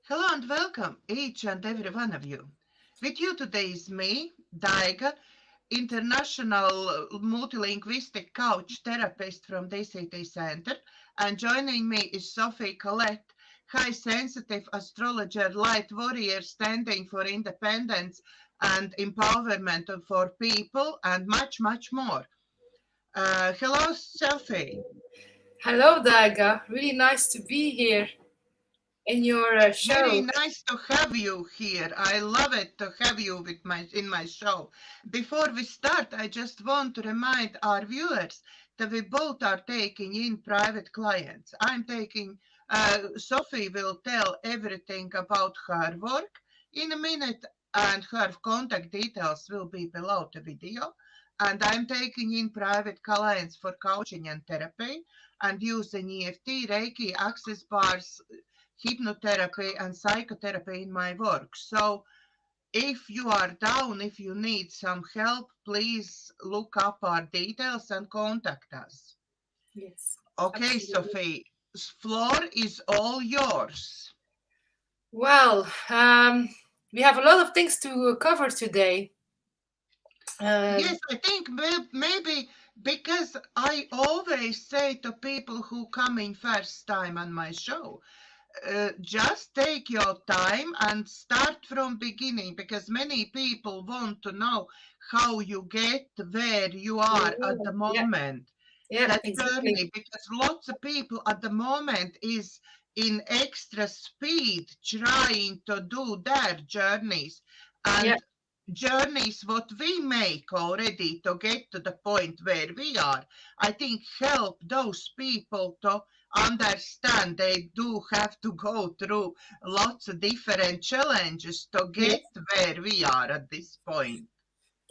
Hello and welcome, each and every one of you. With you today is me, Daiga, international multilinguistic couch therapist from DCTcentre, and joining me is Sofie Collette, high sensitive astrologer, light warrior standing for independence and empowerment for people, and much, much more. Hello, Sophie. Hello, Daiga. Really nice to be here in your Very show. nice to have you here. I love it to have you in my show. Before we start, I just want to remind our viewers that we both are taking in private clients. I'm taking Sophie will tell everything about her work in a minute, and her contact details will be below the video. And I'm taking in private clients for coaching and therapy and using EFT, Reiki, access bars, hypnotherapy and psychotherapy in my work. So if you are down, if you need some help, please look up our details and contact us. Yes, Okay, absolutely. Sophie, floor is all yours. Well, we have a lot of things to cover today. Yes, Um, I think maybe because I always say to people who come in first time on my show, just take your time and start from beginning, because many people want to know how you get where you are at the yeah, moment, yeah, that exactly. journey, because lots of people at the moment is in extra speed trying to do their journeys, Yeah, and journeys what we make already to get to the point where we are, I think help those people to understand they do have to go through lots of different challenges to yeah, get where we are at this point.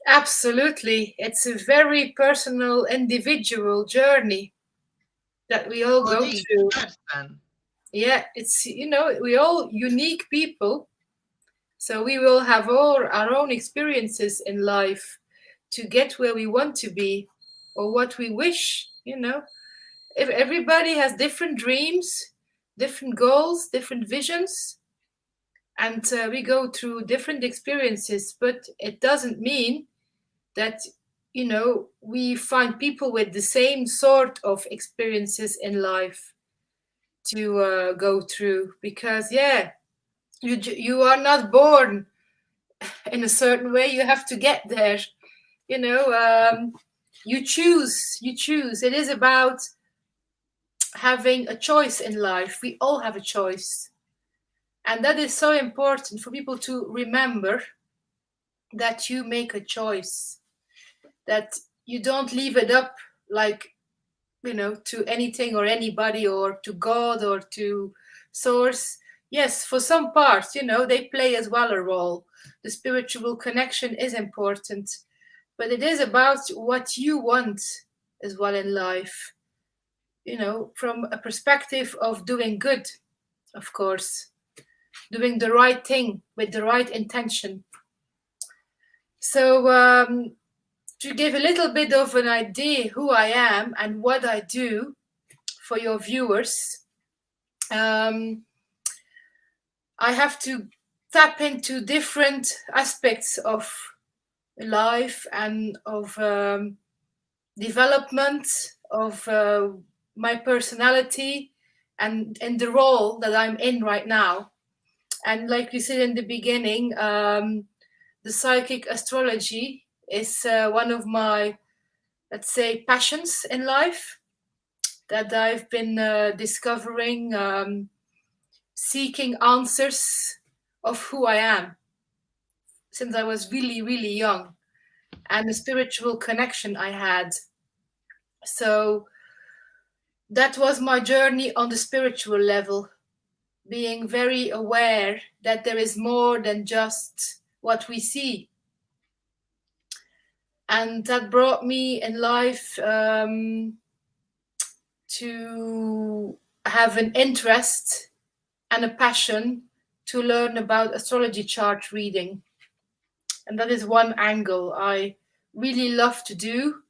absolutely. It's a very personal, individual journey that we all For go each through. person. Yeah, we all unique people. So we will have all our own experiences in life to get where we want to be or what we wish. If everybody has different dreams, different goals, different visions, and we go through different experiences, but it doesn't mean that we find people with the same sort of experiences in life to go through because you are not born in a certain way. You have to get there. you know um, you choose. It is about having a choice in life. We all have a choice, and that is so important for people to remember, that you make a choice, that you don't leave it up, like, to anything or anybody, or to God, or to source. Yes, for some parts, they play as well a role. The spiritual connection is important, but it is about what you want as well in life, from a perspective of doing good, of course, doing the right thing with the right intention. So, to give a little bit of an idea who I am and what I do for your viewers, um, I have to tap into different aspects of life and of development of my personality and the role that I'm in right now. And like you said in the beginning, the psychic astrology is one of my, let's say, passions in life that I've been discovering, seeking answers of who I am since I was really, really young, and the spiritual connection I had. So that was my journey on the spiritual level, being very aware that there is more than just what we see. And that brought me in life to have an interest and a passion to learn about astrology chart reading. And that is one angle I really love to do.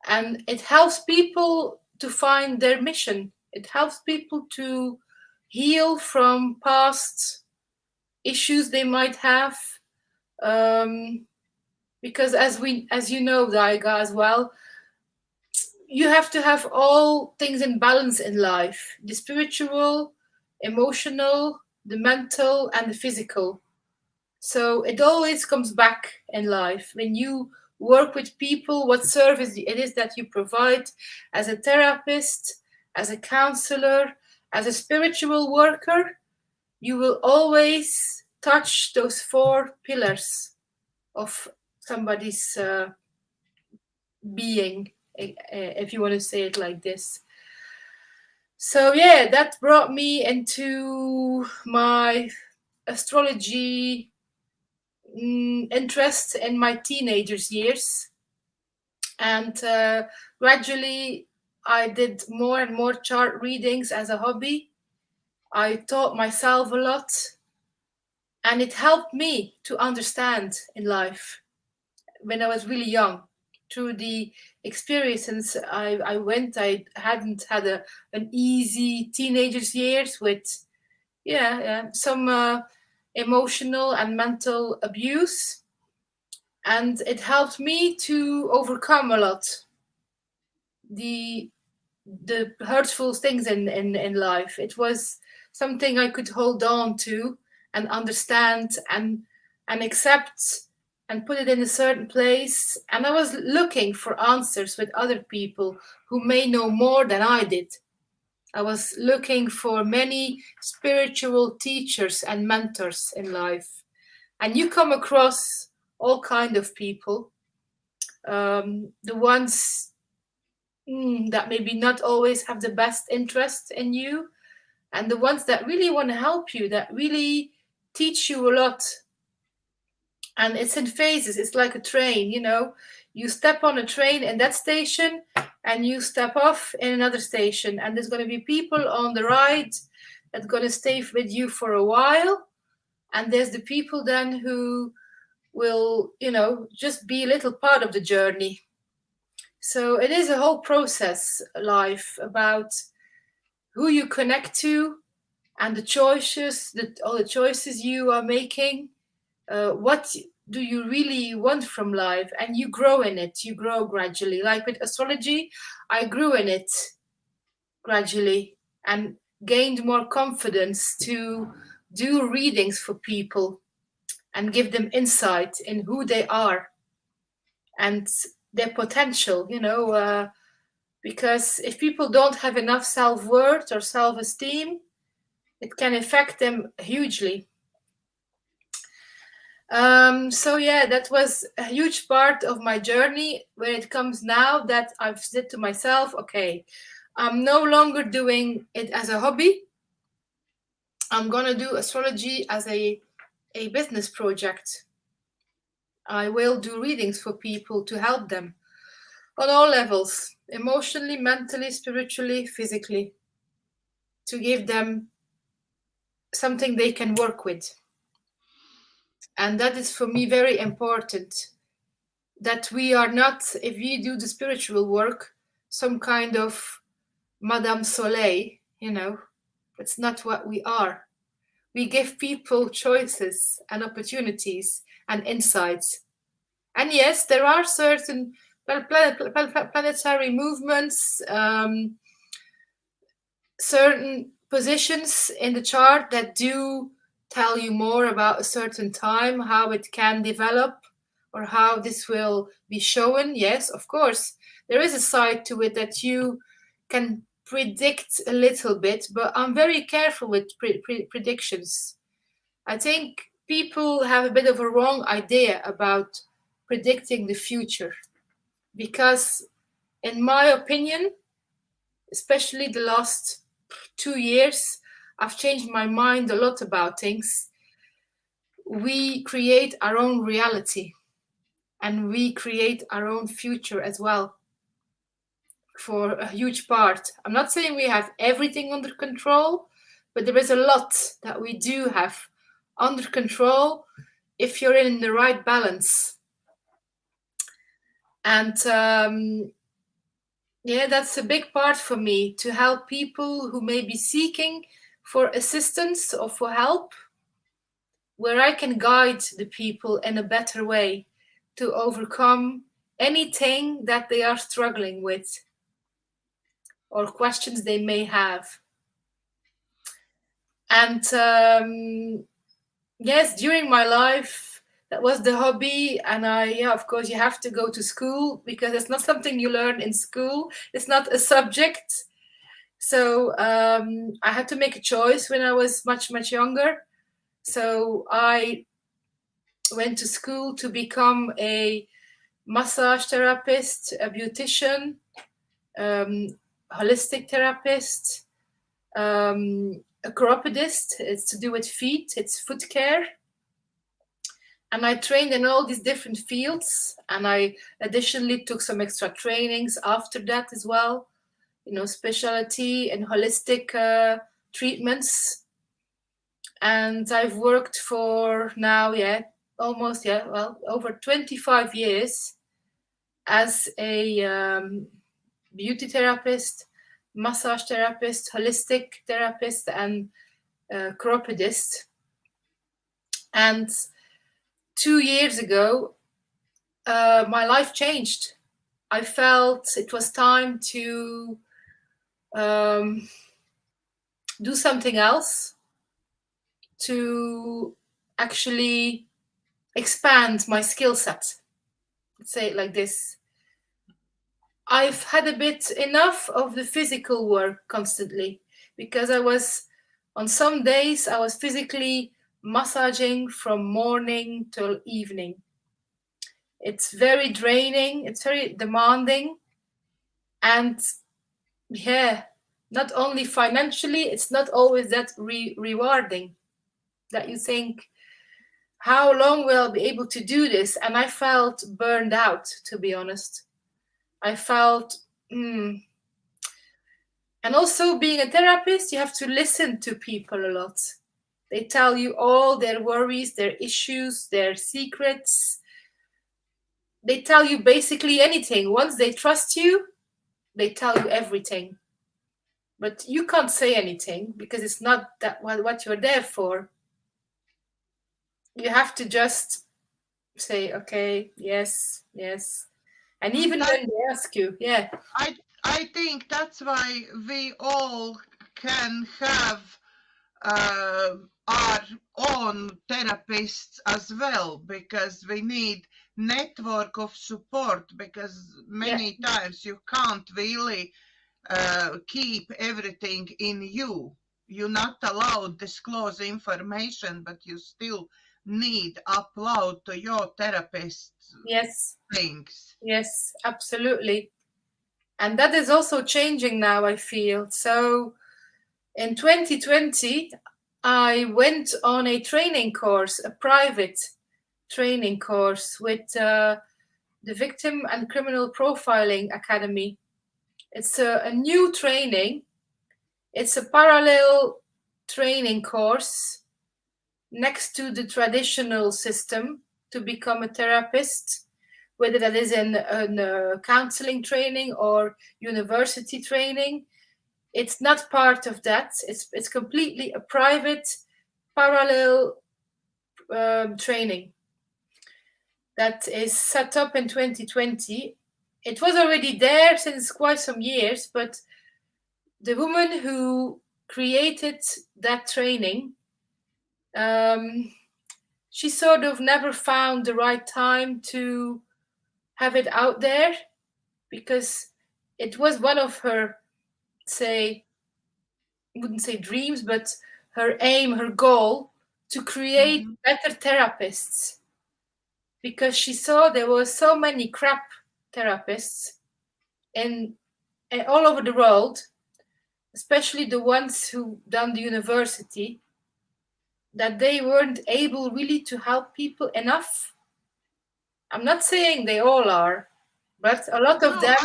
And it helps people to find their mission. It helps people to heal from past issues they might have. Because as you know, Daiga, as well, you have to have all things in balance in life: the spiritual, emotional, the mental, and the physical. So it always comes back in life when you work with people, what service it is that you provide as a therapist, as a counselor, as a spiritual worker. You will always touch those 4 pillars of somebody's being, if you want to say it like this. So yeah, that brought me into my astrology interest in my teenagers years, and gradually I did more and more chart readings as a hobby. I taught myself a lot, and it helped me to understand in life when I was really young. Through the experiences I went, I hadn't had an easy teenagers years with some emotional and mental abuse, and it helped me to overcome a lot the hurtful things in life. It was something I could hold on to and understand and accept and put it in a certain place. And I was looking for answers with other people who may know more than I did. I was looking for many spiritual teachers and mentors in life. And you come across all kind of people. The ones that maybe not always have the best interest in you, and the ones that really want to help you, that really teach you a lot. And it's in phases. It's like a train, you step on a train in that station and you step off in another station, and there's going to be people on the ride that's going to stay with you for a while, and there's the people then who will just be a little part of the journey. So it is a whole process, life, about who you connect to and the choices, all the choices you are making. What do you really want from life? And you grow in it. You grow gradually. Like with astrology, I grew in it gradually and gained more confidence to do readings for people and give them insight in who they are and their potential, because if people don't have enough self-worth or self-esteem, it can affect them hugely. So yeah, that was a huge part of my journey. When it comes now that I've said to myself, okay, I'm no longer doing it as a hobby. I'm gonna do astrology as a business project. I will do readings for people to help them on all levels, emotionally, mentally, spiritually, physically, to give them something they can work with. And that is for me very important, that we are not, if we do the spiritual work, some kind of Madame Soleil, that's not what we are. We give people choices and opportunities and insights. And yes, there are certain planetary movements, certain positions in the chart that do tell you more about a certain time, how it can develop or how this will be shown. Yes, of course, there is a side to it that you can predict a little bit, but I'm very careful with predictions. I think people have a bit of a wrong idea about predicting the future, because in my opinion, especially the last 2 years, I've changed my mind a lot about things. We create our own reality and we create our own future as well, for a huge part. I'm not saying we have everything under control, but there is a lot that we do have under control if you're in the right balance. And yeah, that's a big part for me, to help people who may be seeking for assistance or for help, where I can guide the people in a better way to overcome anything that they are struggling with or questions they may have. And yes, during my life, that was the hobby. And yeah, of course, you have to go to school because it's not something you learn in school. It's not a subject. So I had to make a choice when I was much, much younger. So I went to school to become a massage therapist, a beautician, holistic therapist, a chiropodist. It's to do with feet, it's foot care. And I trained in all these different fields. And I additionally took some extra trainings after that as well, specialty in holistic treatments. And I've worked for now, over 25 years as a beauty therapist, massage therapist, holistic therapist, and chiropodist. And 2 years ago, my life changed. I felt it was time to do something else, to actually expand my skill set. Let's say it like this. I've had a bit enough of the physical work constantly, because on some days I was physically massaging from morning till evening. It's very draining, it's very demanding, and yeah, not only financially, it's not always that rewarding, that you think, how long will I be able to do this? And I felt burned out, to be honest. I felt, and also being a therapist, you have to listen to people a lot. They tell you all their worries, their issues, their secrets. They tell you basically anything. Once they trust you, they tell you everything. But you can't say anything because it's not that what you're there for. You have to just say, okay, yes, yes. And even when they ask you, yeah. I think that's why we all can have our own therapists as well, because we need network of support, because many times you can't really keep everything in you. You're not allowed to disclose information, but you still need upload to your therapist things. Yes, absolutely. And that is also changing now, I feel. So in 2020, I went on a training course, a private training course with the Victim and Criminal Profiling Academy. It's a new training. It's a parallel training course next to the traditional system to become a therapist, whether that is in counseling training or university training. It's not part of that. It's completely a private parallel training that is set up in 2020. It was already there since quite some years, but the woman who created that training, she sort of never found the right time to have it out there, because it was one of her, I wouldn't say dreams, but her aim, her goal, to create better therapists, because she saw there were so many crap therapists in all over the world, especially the ones who done the university, that they weren't able really to help people enough. I'm not saying they all are, but a lot of them.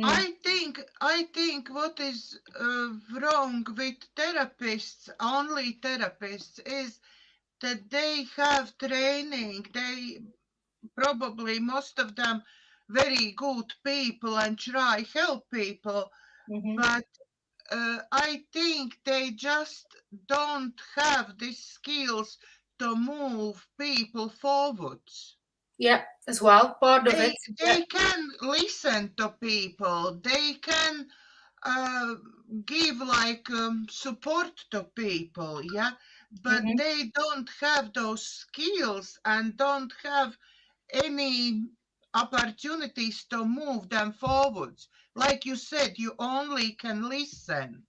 I think what is wrong with therapists, only therapists, is that they have training. They probably, most of them, very good people and try help people, but I think they just don't have the skills to move people forwards. Yeah, as well, part of it. Yeah. They can listen to people. They can uh, give like support to people, yeah, but Mhm. they don't have those skills and don't have any opportunities to move them forwards. Like you said, you only can listen.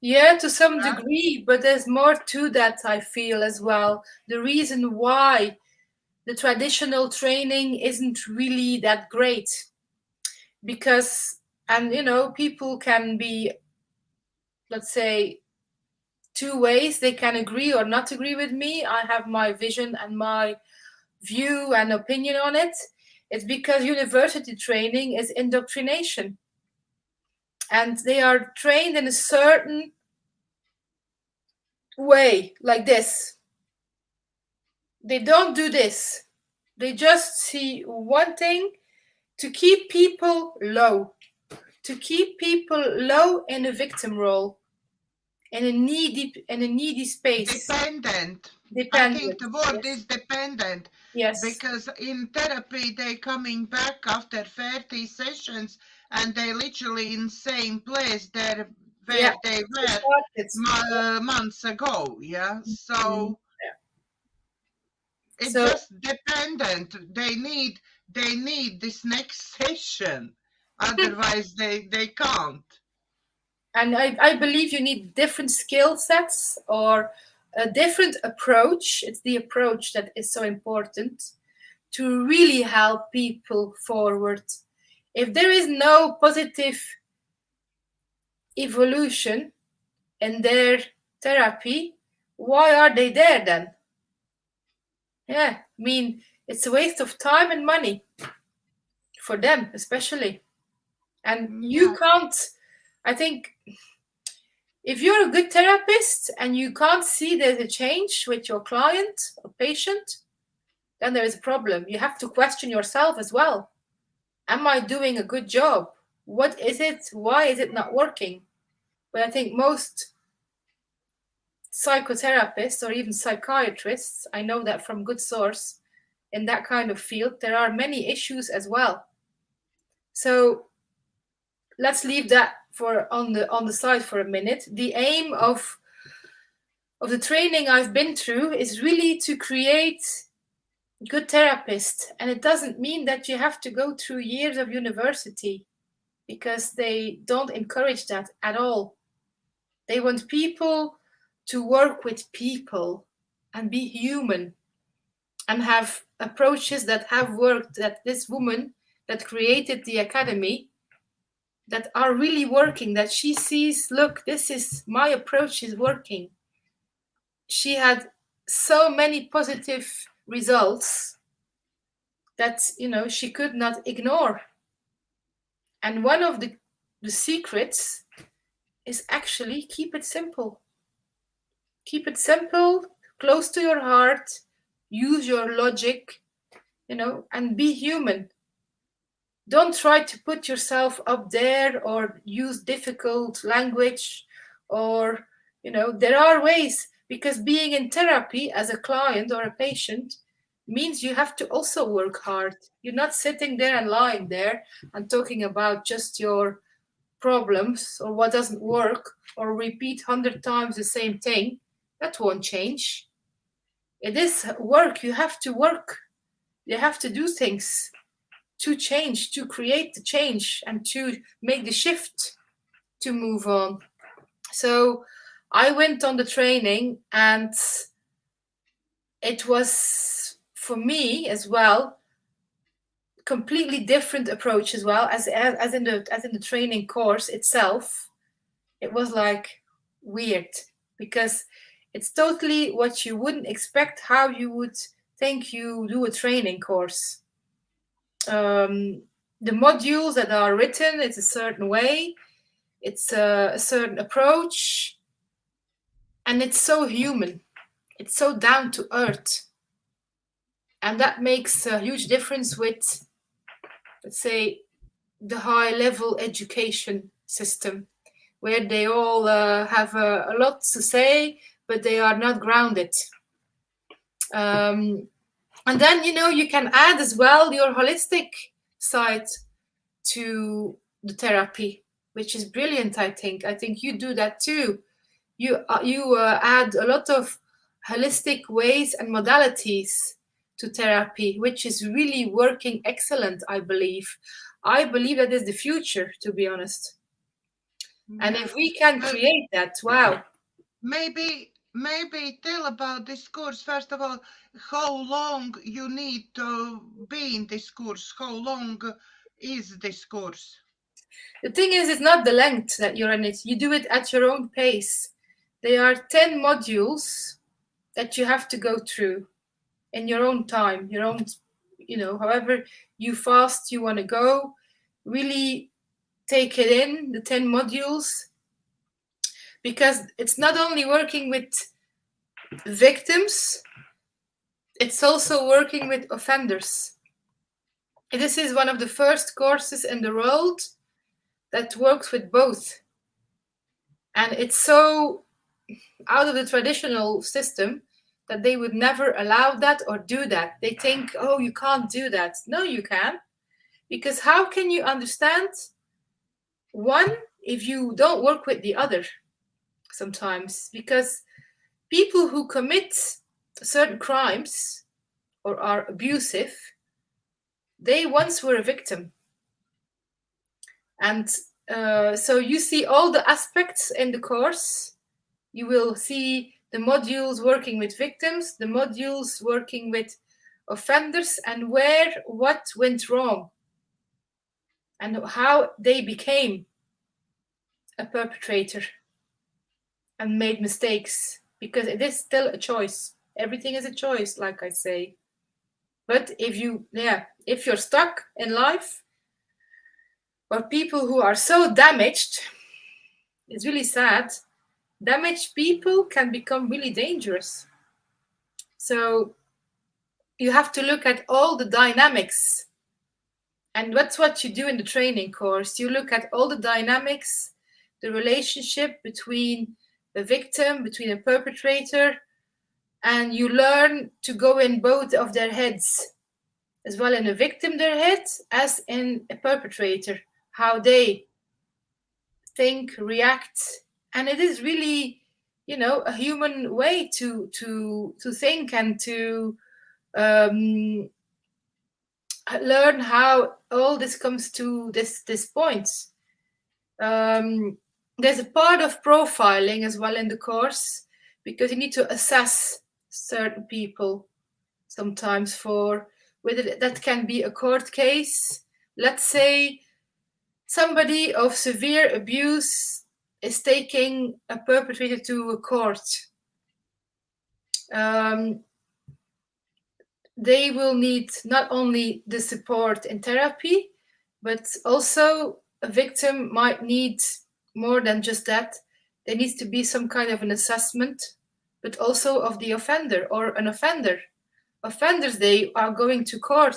Yeah, to some Yeah? degree, but there's more to that, I feel, as well. The reason why the traditional training isn't really that great, because, and people can be, let's say, two ways. They can agree or not agree with me. I have my vision and my view and opinion on it. It's because university training is indoctrination, and they are trained in a certain way, like this. They don't do this. They just see one thing: to keep people low, to keep people low in a victim role, in a needy space. Dependent. I think Dependent. the word Yes. is dependent Yes. because in therapy they coming back after 30 sessions and they literally in same place there Yeah. where they They were started. months ago. Yeah, Mhm. so Yeah. it So, just dependent. They need this next session, otherwise they can't. and I believe you need different skill sets or a different approach. It's the approach that is so important to really help people forward. If there is no positive evolution in their therapy, why are they there then? Yeah, I mean, it's a waste of time and money for them, especially. And you Yeah. can't, I think, if you're a good therapist and you can't see there's a change with your client or patient, then there is a problem. You have to question yourself as well. Am I doing a good job? What is it? Why is it not working? But I think most psychotherapists or even psychiatrists, I know that from good source, in that kind of field, there are many issues as well. So let's leave that for on the side for a minute. The aim of the training I've been through is really to create good therapists, and it doesn't mean that you have to go through years of university, because they don't encourage that at all. They want people to work with people and be human and have approaches that have worked, that this woman that created the academy, that are really working, that she sees, look, this is my approach is working. She had so many positive results that she could not ignore. And one of the secrets is actually keep it simple. Keep it simple, close to your heart, use your logic, and be human. Don't try to put yourself up there or use difficult language, or there are ways, because being in therapy as a client or a patient means you have to also work hard. You're not sitting there and lying there and talking about just your problems or what doesn't work, or repeat 100 times the same thing. That won't change. It is work. You have to work. You have to do things to change, to create the change, and to make the shift to move on. So I went on the training, and it was for me as well completely different approach as well, as in the training course itself. It was like weird, because it's totally what you wouldn't expect, how you would think you do a training course. The modules that are written, it's a certain way, it's a certain approach, and it's so human, it's so down to earth, and that makes a huge difference with, let's say, the high level education system, where they all have a lot to say, but they are not grounded. And then, you can add as well your holistic side to the therapy, which is brilliant. I think you do that too. You add a lot of holistic ways and modalities to therapy, which is really working excellent. I believe that is the future, to be honest. And if we can create that, wow. Maybe tell about this course. First of all, how long you need to be in this course? How long is this course? The thing is, it's not the length that you're in it. You do it at your own pace. There are 10 modules that you have to go through in your own time, your own, however you fast you want to go. Really take it in, the 10 modules, because it's not only working with victims, it's also working with offenders. And this is one of the first courses in the world that works with both. And it's so out of the traditional system that they would never allow that or do that. They think, oh, you can't do that. No, you can. Because how can you understand one if you don't work with the other sometimes? Because people who commit certain crimes or are abusive, they once were a victim. And so you see all the aspects in the course. You will see the modules working with victims, the modules working with offenders, and what went wrong, and how they became a perpetrator and made mistakes, because it is still a choice. Everything is a choice, like I say. But if you're stuck in life, or people who are so damaged, it's really sad. Damaged people can become really dangerous. So you have to look at all the dynamics. And that's what you do in the training course. You look at all the dynamics, the relationship between a victim, between a perpetrator, and you learn to go in both of their heads, as well in a victim, their head, as in a perpetrator, how they think, react. And it is really, a human way to think and to learn how all this comes to this point. There's a part of profiling as well in the course, because you need to assess certain people sometimes for whether that can be a court case. Let's say somebody of severe abuse is taking a perpetrator to a court. They will need not only the support in therapy, but also a victim might need more than just that. There needs to be some kind of an assessment, but also of the offender or an offender. Offenders, they are going to court.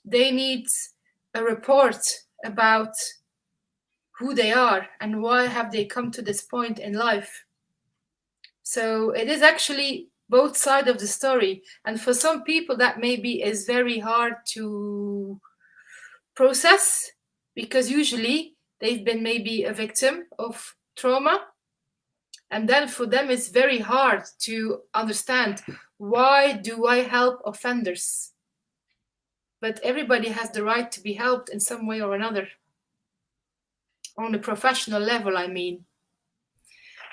They need a report about who they are and why have they come to this point in life. So it is actually both sides of the story. And for some people that maybe is very hard to process, because usually they've been maybe a victim of trauma. And then for them, it's very hard to understand, why do I help offenders? But everybody has the right to be helped in some way or another. On a professional level, I mean.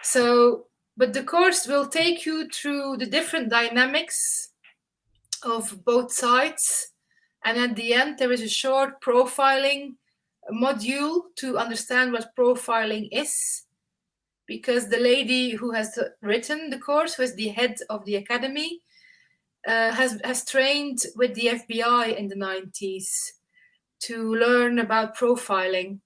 So, but the course will take you through the different dynamics of both sides. And at the end, there is a short profiling module to understand what profiling is. Because the lady who has written the course, who is the head of the academy, has trained with the FBI in the 90s to learn about profiling.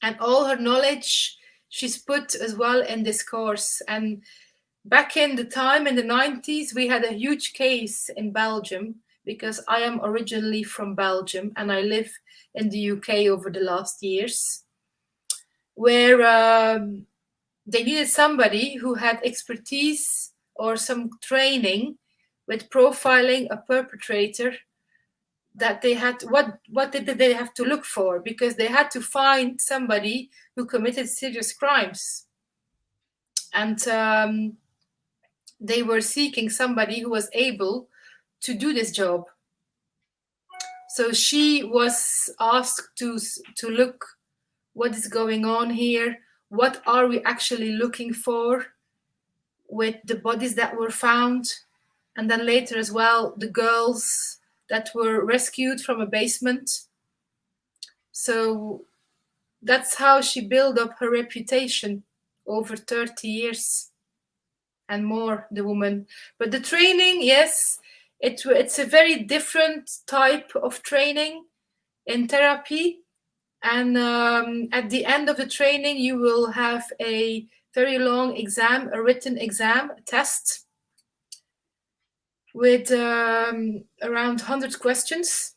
And all her knowledge she's put as well in this course. And back in the time, in the 90s, we had a huge case in Belgium, because I am originally from Belgium and I live in the UK over the last years. where they needed somebody who had expertise or some training with profiling a perpetrator, that they had what did they have to look for, because they had to find somebody who committed serious crimes, and they were seeking somebody who was able to do this job. So she was asked to look what is going on here, what are we actually looking for with the bodies that were found, and then later as well the girls that were rescued from a basement. So that's how she built up her reputation over 30 years and more, the woman. But the training, yes, it's a very different type of training in therapy. And at the end of the training, you will have a very long exam, a written exam, a test with around 100 questions.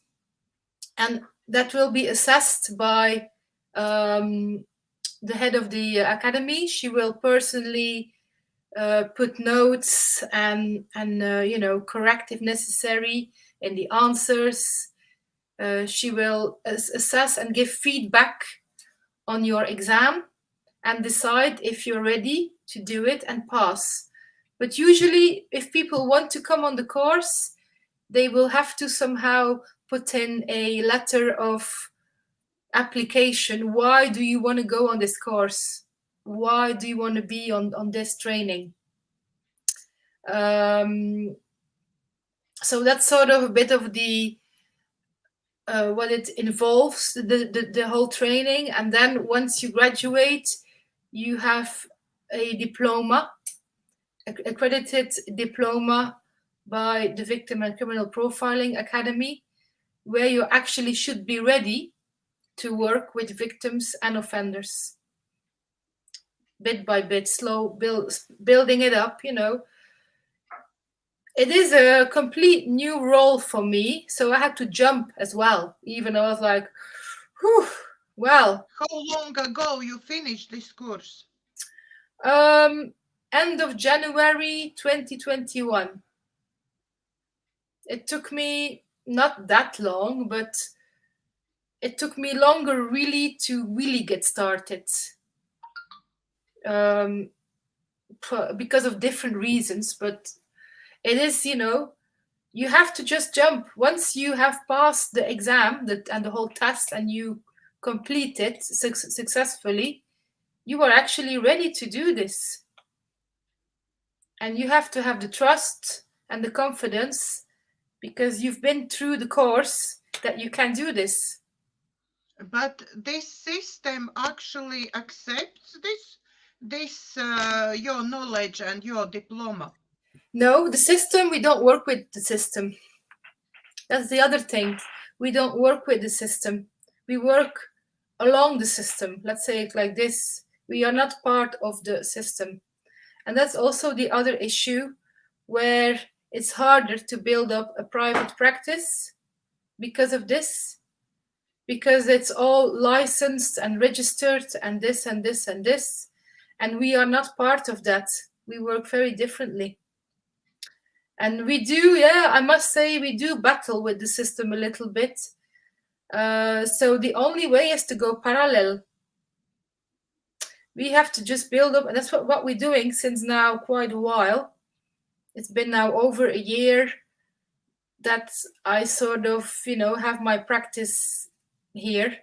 And that will be assessed by the head of the academy. She will personally put notes and correct if necessary in the answers. She will assess and give feedback on your exam and decide if you're ready to do it and pass. But usually, if people want to come on the course, they will have to somehow put in a letter of application. Why do you want to go on this course? Why do you want to be on this training? So that's sort of a bit of the what it involves, the whole training. And then once you graduate, you have a diploma, accredited diploma by the Victim and Criminal Profiling Academy, where you actually should be ready to work with victims and offenders. Bit by bit, building it up, It is a complete new role for me, so I had to jump as well. Even I was like, whew, well. How long ago you finished this course? End of January 2021. It took me not that long, but it took me longer really to really get started. Because of different reasons, but it is, you have to just jump. Once you have passed the exam and the whole test and you complete it successfully, you are actually ready to do this. And you have to have the trust and the confidence, because you've been through the course, that you can do this. But this system actually accepts this your knowledge and your diploma. No, the system, we don't work with the system. That's the other thing. We don't work with the system. We work along the system. Let's say it like this. We are not part of the system. And that's also the other issue, where it's harder to build up a private practice because of this, because it's all licensed and registered and this and this and this. And we are not part of that. We work very differently. And we do, I must say, we do battle with the system a little bit. So the only way is to go parallel. We have to just build up, and that's what we're doing since now quite a while. It's been now over a year that I sort of, have my practice here.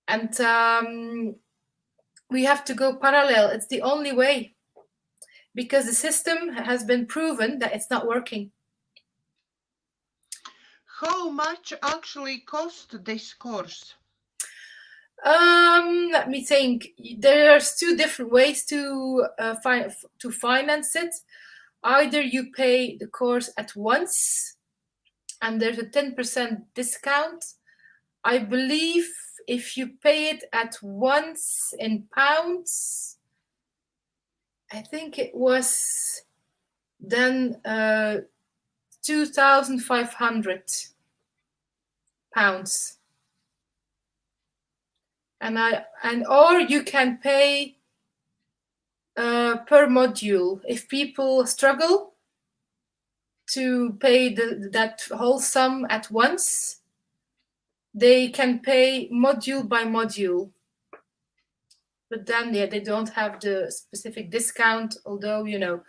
And we have to go parallel. It's the only way, because the system has been proven that it's not working. How much actually cost this course? Let me think. There's two different ways to finance it. Either you pay the course at once, and there's a 10% discount. I believe if you pay it at once in pounds, I think it was then 2,500 pounds. or you can pay per module. If people struggle to pay that whole sum at once, they can pay module by module. But then, yeah, they don't have the specific discount, although, you know,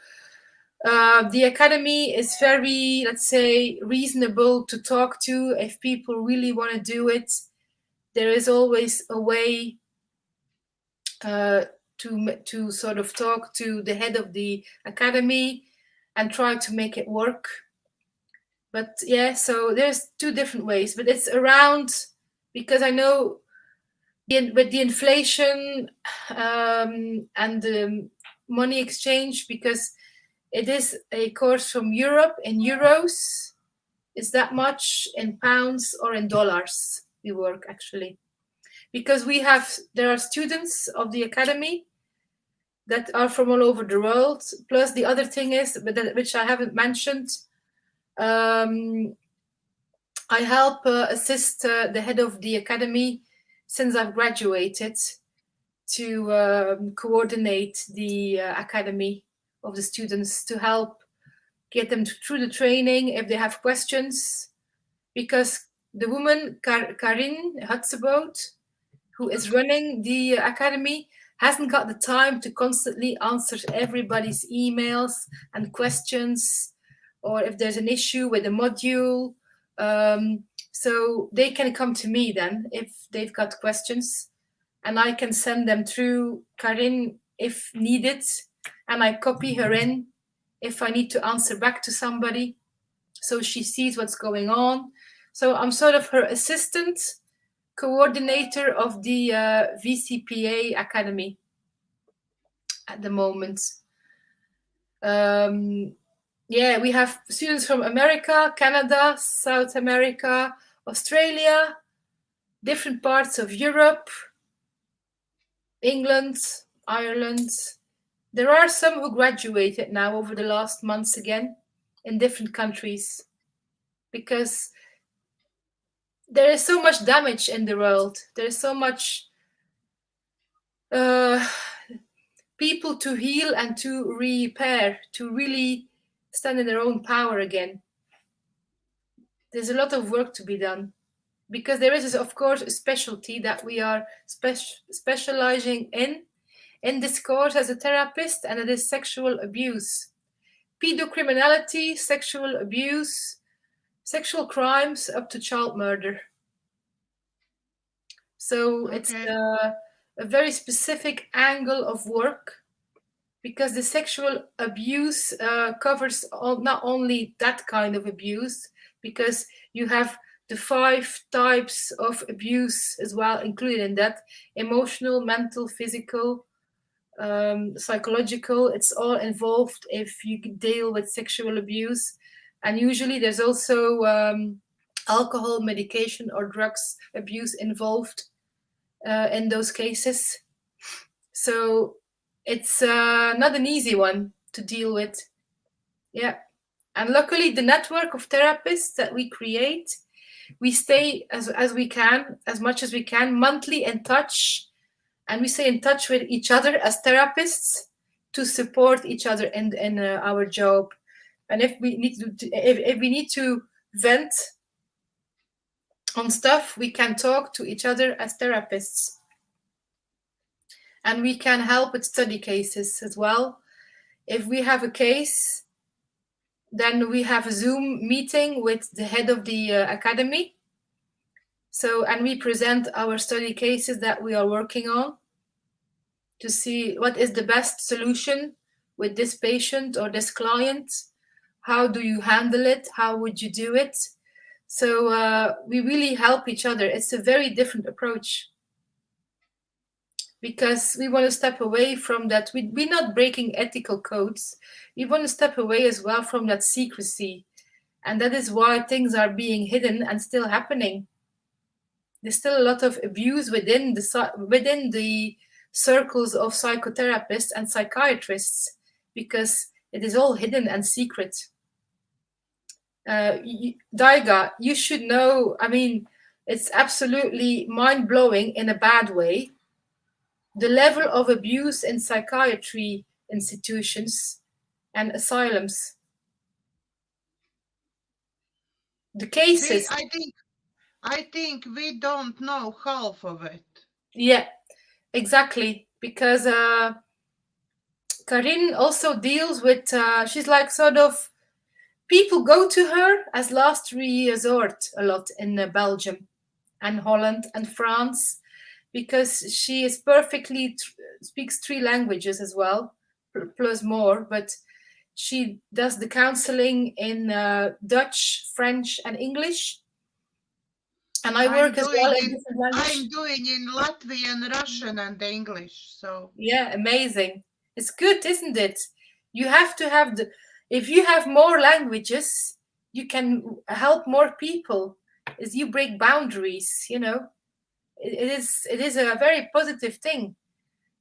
the academy is very, let's say, reasonable to talk to if people really want to do it. There is always a way to sort of talk to the head of the academy and try to make it work. But yeah, so there's two different ways, but it's around, because I know with the inflation and the money exchange, because it is a course from Europe in euros, is that much in pounds or in dollars we work actually. Because there are students of the academy that are from all over the world. Plus the other thing is, which I haven't mentioned, I help assist the head of the academy since I've graduated to coordinate the academy of the students, to help get them through the training if they have questions. Because the woman, Karin Hutzeboot, who is running the academy, hasn't got the time to constantly answer everybody's emails and questions, or if there's an issue with a module. So they can come to me then if they've got questions, and I can send them through Karin if needed, and I copy her in if I need to answer back to somebody, so she sees what's going on. So I'm sort of her assistant coordinator of the VCPA Academy at the moment. Yeah, we have students from America, Canada, South America, Australia, different parts of Europe, England, Ireland. There are some who graduated now over the last months again in different countries, because there is so much damage in the world. There is so much people to heal and to repair, to really stand in their own power again. There's a lot of work to be done, because there is, of course, a specialty that we are specializing in this course as a therapist, and it is sexual abuse, pedocriminality, sexual abuse, sexual crimes up to child murder. So it's a very specific angle of work, because the sexual abuse covers not only that kind of abuse, because you have the 5 types of abuse as well included in that: emotional, mental, physical, psychological. It's all involved if you deal with sexual abuse. And usually there's also alcohol, medication, or drugs abuse involved in those cases. So it's not an easy one to deal with. Yeah. And luckily, the network of therapists that we create, we stay as we can, as much as we can, monthly in touch. And we stay in touch with each other as therapists to support each other in our job. And if we need to vent on stuff, we can talk to each other as therapists. And we can help with study cases as well. If we have a case, then we have a Zoom meeting with the head of the academy. So, and we present our study cases that we are working on to see what is the best solution with this patient or this client. How do you handle it? How would you do it? So we really help each other. It's a very different approach, because we want to step away from that. We're not breaking ethical codes. We want to step away as well from that secrecy. And that is why things are being hidden and still happening. There's still a lot of abuse within the circles of psychotherapists and psychiatrists, because it is all hidden and secret. Daiga, you should know, I mean, It's absolutely mind-blowing in a bad way. The level of abuse in psychiatry institutions and asylums. The cases. I think we don't know half of it. Yeah, exactly. Because Karin also deals with, she's like sort of, people go to her as last resort a lot in Belgium and Holland and France, because she is perfectly, speaks 3 languages as well, plus more, but she does the counseling in Dutch, French, and English. And I work as well in different languages. I'm doing in Latvian, Russian, and English. So yeah, amazing. It's good, isn't it? You have to have the. If you have more languages, you can help more people. As you break boundaries, you know. It is a very positive thing.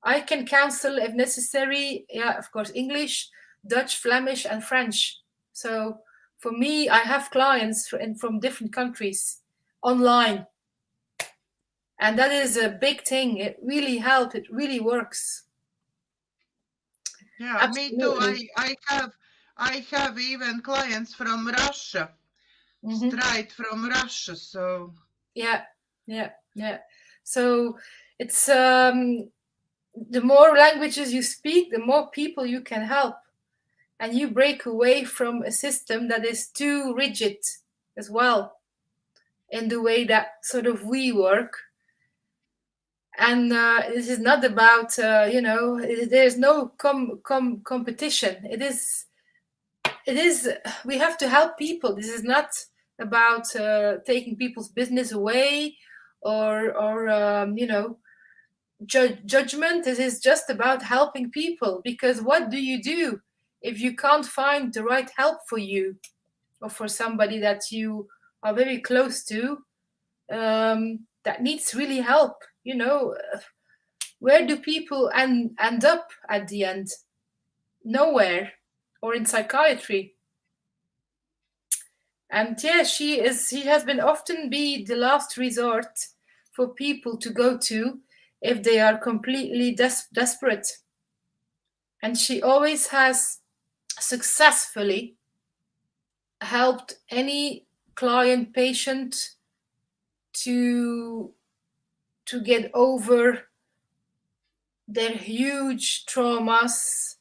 I can counsel if necessary. Yeah, of course, English, Dutch, Flemish, and French. So for me, I have clients from different countries online. And that is a big thing. It really helps. It really works. yeah, Absolutely. me too. I have even clients from Russia, straight from Russia. So yeah. So it's the more languages you speak, the more people you can help, and you break away from a system that is too rigid as well in the way that sort of we work. And this is not about there's no competition. It is we have to help people. This is not about taking people's business away or judgment. This is just about helping people, because what do you do if you can't find the right help for you or for somebody that you are very close to, that needs really help? Where do people end up at the end? Nowhere. Or in psychiatry. And yeah, she has been often be the last resort for people to go to if they are completely desperate. And she always has successfully helped any client patient to get over their huge traumas,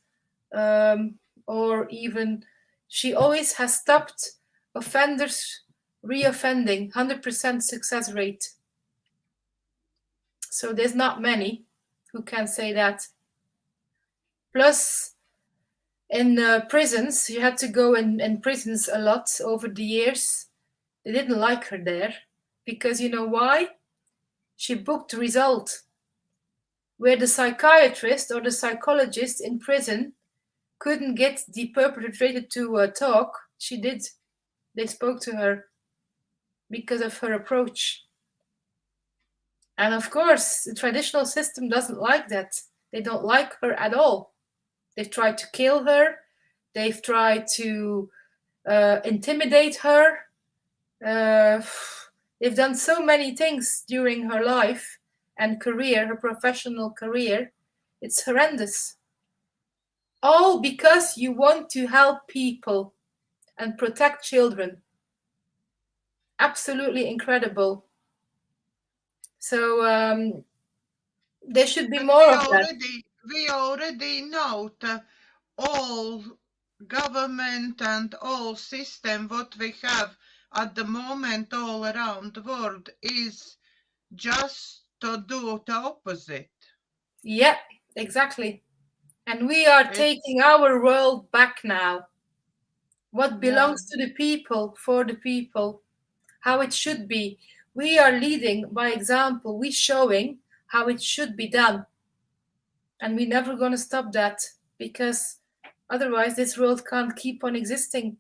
or even she always has stopped offenders reoffending, 100% success rate. So there's not many who can say that. Plus, in prisons, you had to go in prisons a lot over the years. They didn't like her there because you know why? She booked result. Where the psychiatrist or the psychologist in prison couldn't get the perpetrator to talk, she did. They spoke to her because of her approach. And of course, the traditional system doesn't like that. They don't like her at all. They've tried to kill her. They've tried to intimidate her. They've done so many things during her life and career, her professional career. It's horrendous. All because you want to help people and protect children. Absolutely incredible. So there should be more of that. We already know all government and all system what we have at the moment all around the world is just to do the opposite. Yeah, exactly. And we are taking our world back now. What belongs to the people, for the people, how it should be. We are leading by example. We're showing how it should be done. And we're never going to stop that, because otherwise this world can't keep on existing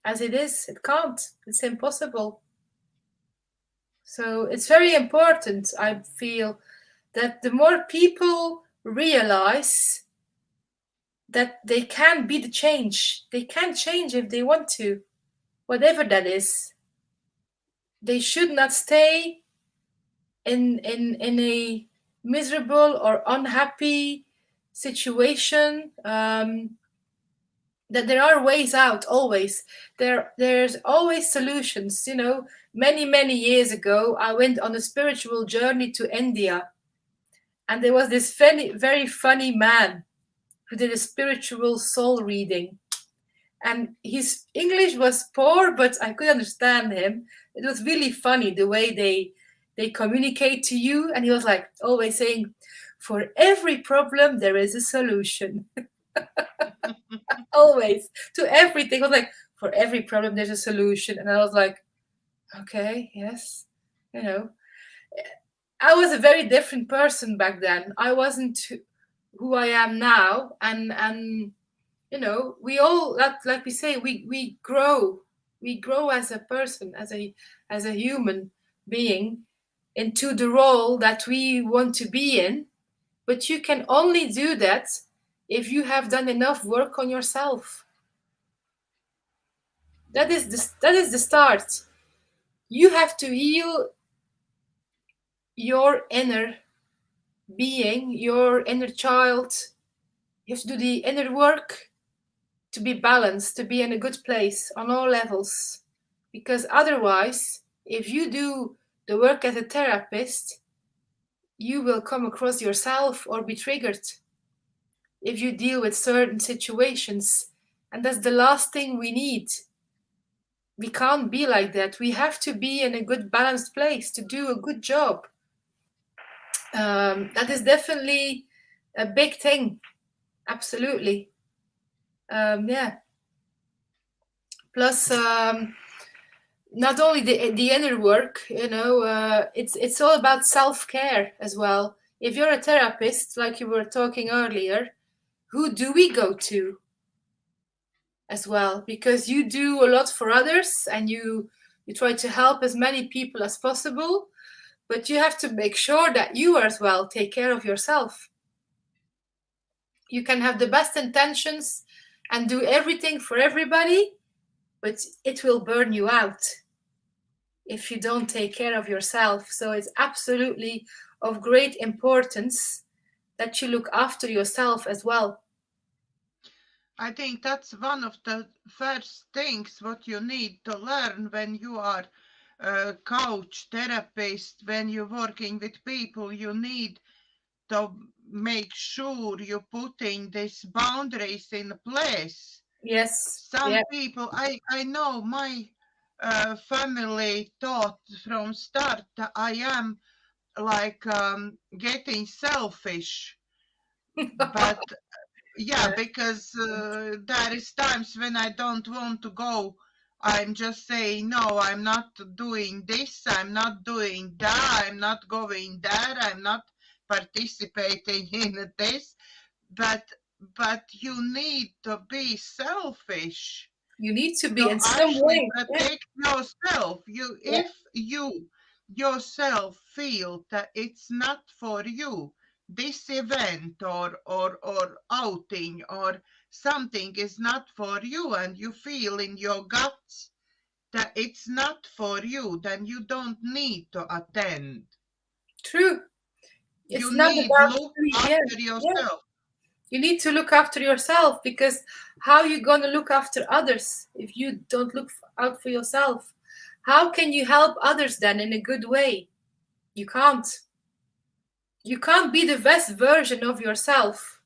as it is. It can't. It's impossible. So it's very important, I feel, that the more people realize that they can be the change. They can change if they want to, whatever that is. they should not stay in a miserable or unhappy situation. That there are ways out, always. There's always solutions. Many years ago, I went on a spiritual journey to India, and there was this very funny man who did a spiritual soul reading, and his English was poor, but I could understand him. It was really funny the way they communicate to you, and he was like always saying, "For every problem there is a solution." Always, to everything. I was like, "For every problem there's a solution," and I was like, "Okay, yes." I was a very different person back then. I wasn't who I am now, and we all, like we say, we grow as a person, as a human being, into the role that we want to be in. But you can only do that if you have done enough work on yourself. That is the start. You have to heal your inner being, your inner child. You have to do the inner work to be balanced, to be in a good place on all levels. Because otherwise, if you do the work as a therapist, you will come across yourself or be triggered if you deal with certain situations. And that's the last thing we need. We can't be like that. We have to be in a good balanced place to do a good job. That is definitely a big thing. Absolutely. Yeah. Plus, not only the inner work, it's all about self-care as well. If you're a therapist, like you were talking earlier, who do we go to as well? Because you do a lot for others, and you try to help as many people as possible, but you have to make sure that you as well take care of yourself. You can have the best intentions and do everything for everybody, but it will burn you out if you don't take care of yourself. So it's absolutely of great importance that you look after yourself as well. I think that's one of the first things what you need to learn when you are a coach, therapist, when you're working with people. You need to make sure you're putting these boundaries in place. Yes. Some Yeah. people, I know my family thought from start that I am like getting selfish, but yeah, because there is times when I don't want to go. I'm just saying, no, I'm not doing this, I'm not doing that, I'm not going there, I'm not participating in this. But you need to be selfish You need to be to in some actually way. Yeah. protect yourself. Yeah. If you yourself feel that it's not for you, this event or outing or something is not for you, and you feel in your guts that it's not for you, then you don't need to attend. True. You It's not need about, look yeah. after Yeah. yourself. You need to look after yourself, because how are you going to look after others if you don't look out for yourself? How can you help others then in a good way? You can't. You can't be the best version of yourself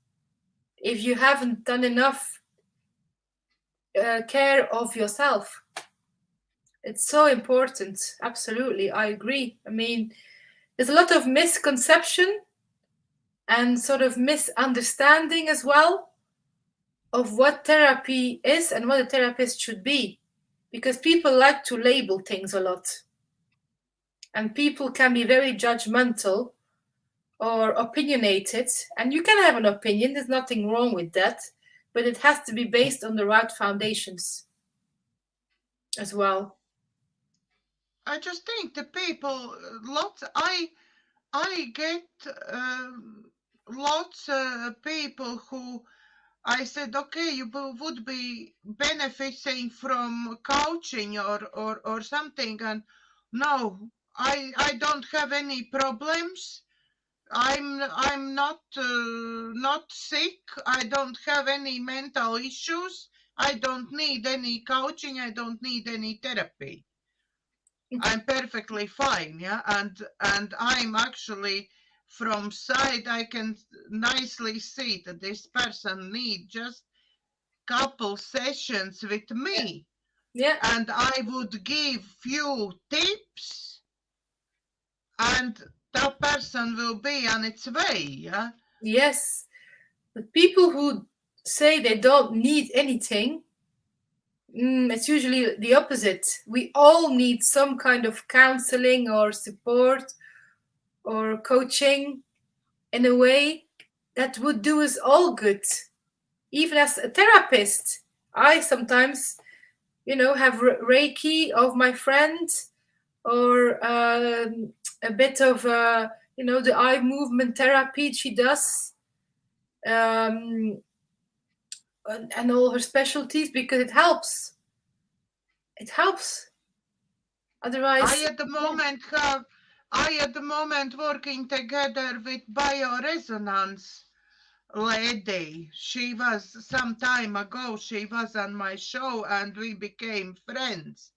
if you haven't done enough care of yourself. It's so important. Absolutely. I agree. I mean, there's a lot of misconception and sort of misunderstanding as well of what therapy is and what a therapist should be, because people like to label things a lot, and people can be very judgmental or opinionated. And you can have an opinion, there's nothing wrong with that, but it has to be based on the right foundations as well. I just think the people, lots. I get lots of people who I said, okay, you would be benefiting from coaching or something, and No, I don't have any problems. I'm not sick. I don't have any mental issues. I don't need any coaching. I don't need any therapy. I'm perfectly fine, yeah. And I'm actually from side I can nicely see that this person need just couple sessions with me, Yeah. and I would give few tips, and that person will be on its way, yeah. Yes. The people who say they don't need anything, it's usually the opposite. We all need some kind of counseling or support or coaching in a way that would do us all good. Even as a therapist, I sometimes, have Reiki of my friend, or a bit of, the eye movement therapy she does, um, and all her specialties, because it helps. It helps. I Otherwise, at the yeah, moment have I at the moment working together with Bioresonance lady. She was some time ago, she was on my show and we became friends.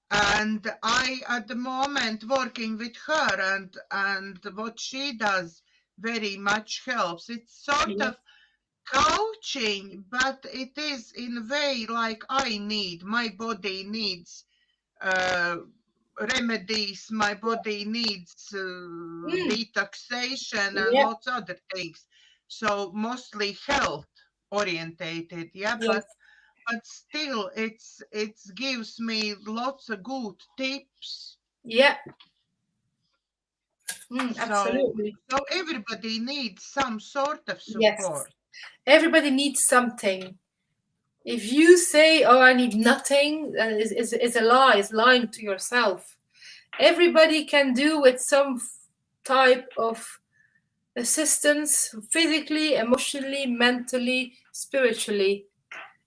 And I at the moment working with her, and what she does very much helps. It's sort yeah, of coaching, but it is in a way like I need, my body needs uh, remedies, my body needs mm, detoxation and yeah, lots other things. So mostly health orientated, yeah, yes, but still it gives me lots of good tips. yeah, So absolutely, so everybody needs some sort of yes. support. Everybody needs something. If you say, "Oh, I need nothing," is a lie. It's lying to yourself. Everybody can do with some type of assistance, physically, emotionally, mentally, spiritually,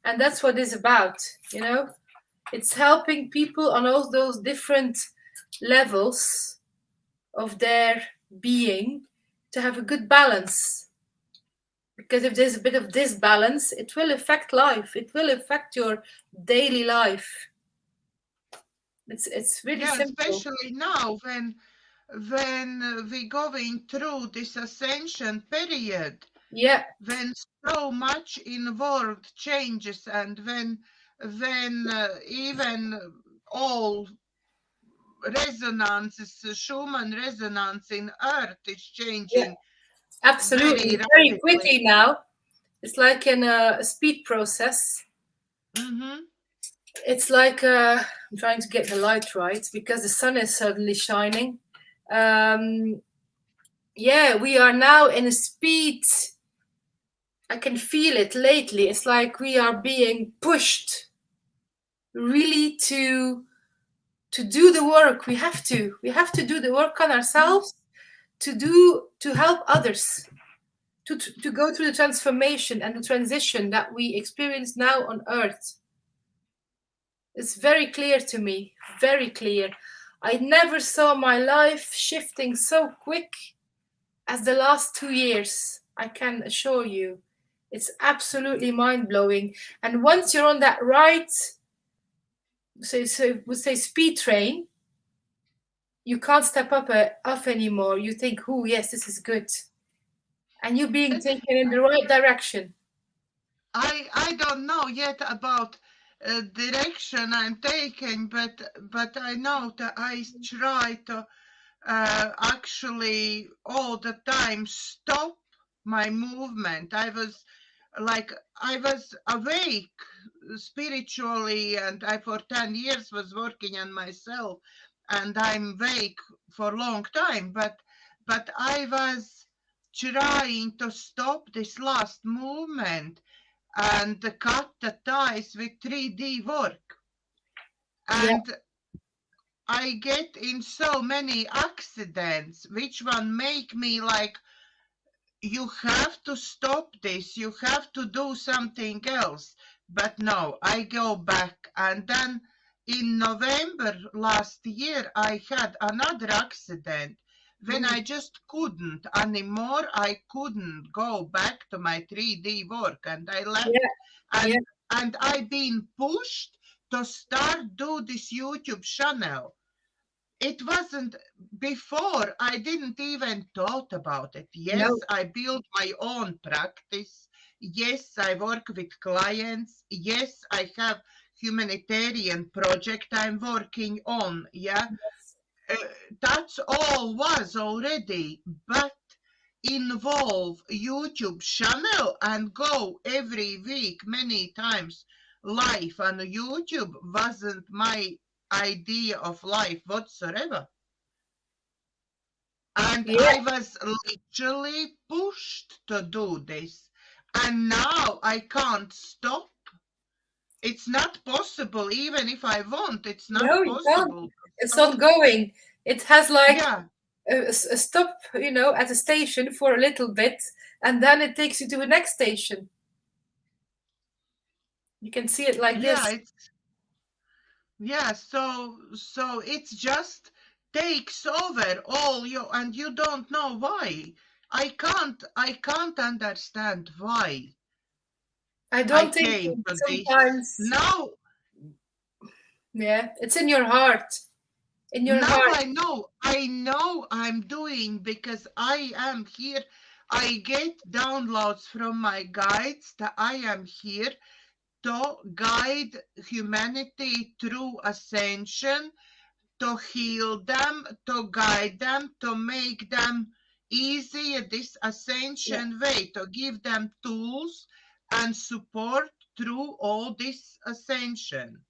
and that's what it's about. It's helping people on all those different levels of their being to have a good balance. Because if there's a bit of disbalance, it will affect life. It will affect your daily life. It's really Yeah, simple. especially now when we going through this ascension period, Yeah, when so much in world changes, and when even all resonances, Schumann resonance in earth is yeah, changing very absolutely. Very rapidly. quickly now. It's like in a speed process. Hmm. It's like I'm trying to get the light right because the sun is suddenly shining. Um, yeah, we are now in a speed. I can feel it lately. It's like we are being pushed really to do the work. We have to do the work on ourselves, to help others, to go through the transformation and the transition that we experience now on earth. It's very clear to me, very clear. I never saw my life shifting so quick as the last 2 years. I can assure you. It's absolutely mind blowing. And once you're on that right, would say speed train, you can't step up off anymore. You think, "Oh yes, this is good," and you're being taken in the right direction. I don't know yet about direction I'm taking, but I know that I try to actually all the time stop my movement. I was awake spiritually, and I for 10 years was working on myself, and I'm awake for a long time, but I was trying to stop this last movement and cut the ties with 3D work. Yeah, And I get in so many accidents, which one make me like, you have to stop this, you have to do something else. But no, I go back, and then in November last year, I had another accident when I just couldn't anymore. I couldn't go back to my 3D work, and I left. Yeah. And I've been pushed to start do this YouTube channel. It wasn't before. I didn't even thought about it. Yes, No. I built my own practice. Yes, I work with clients. Yes, I have humanitarian project I'm working on. Yeah, that's all was already, but involve YouTube channel and go every week many times live on YouTube wasn't my idea of life whatsoever. And Yeah. I was literally pushed to do this. And now I can't stop. It's not possible, even if I want, it's not No, you can't. possible to It's stop. ongoing. It has like Yeah, a stop, at a station for a little bit, and then it takes you to the next station. You can see it like yeah, this. so it's just takes over all you, and you don't know why. I can't understand why I I don't think came to this. sometimes, Now yeah, it's in your heart. In your Now heart. I know I'm doing, because I am here. I get downloads from my guides that I am here to guide humanity through ascension, to heal them, to guide them, to make them easier this Yeah. ascension way, to give them tools and support through all this ascension.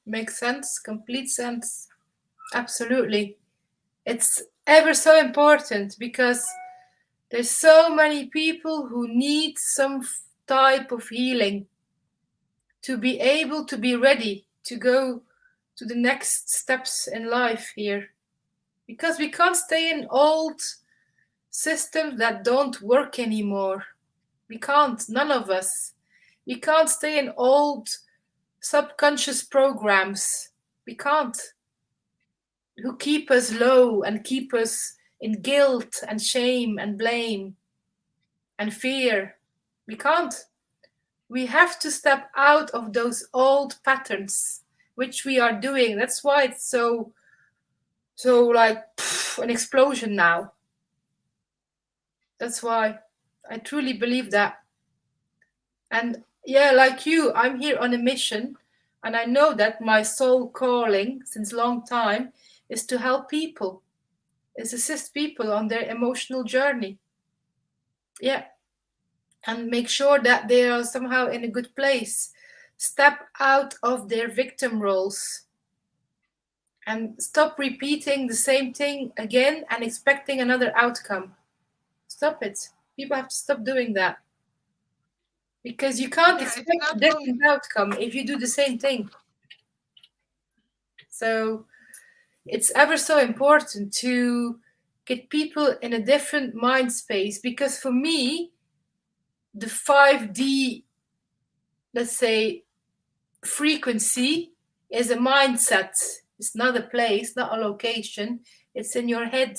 Makes sense. Complete sense. Absolutely. It's ever so important because there's so many people who need some type of healing to be able to be ready to go to the next steps in life here. Because we can't stay in old systems that don't work anymore. We can't, none of us. We can't stay in old subconscious programs. We can't. Who keep us low and keep us in guilt and shame and blame and fear. We can't. We have to step out of those old patterns, which we are doing. That's why it's so like an explosion now. That's why I truly believe that. And yeah, like you, I'm here on a mission, and I know that my soul calling since long time is to help people, is assist people on their emotional journey. Yeah, and make sure that they are somehow in a good place. Step out of their victim roles and stop repeating the same thing again and expecting another outcome. Stop it. People have to stop doing that because you can't Yeah, it's expect a not going. different outcome if you do the same thing. So it's ever so important to get people in a different mind space because for me, the 5D, let's say, frequency is a mindset. It's not a place, not a location. It's in your head.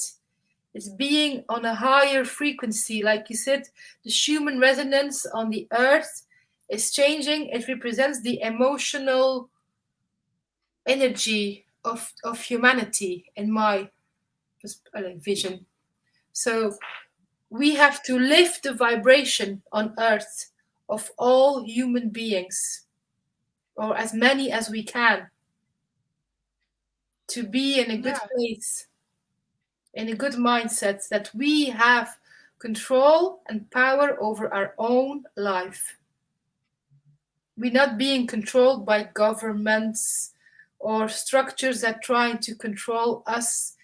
It's being on a higher frequency. Like you said, the human resonance on the earth is changing. It represents the emotional energy of humanity in my vision. So we have to lift the vibration on earth of all human beings, or as many as we can, to be in a good Yeah, place, in a good mindset that we have control and power over our own life. We're not being controlled by governments or structures that try to control us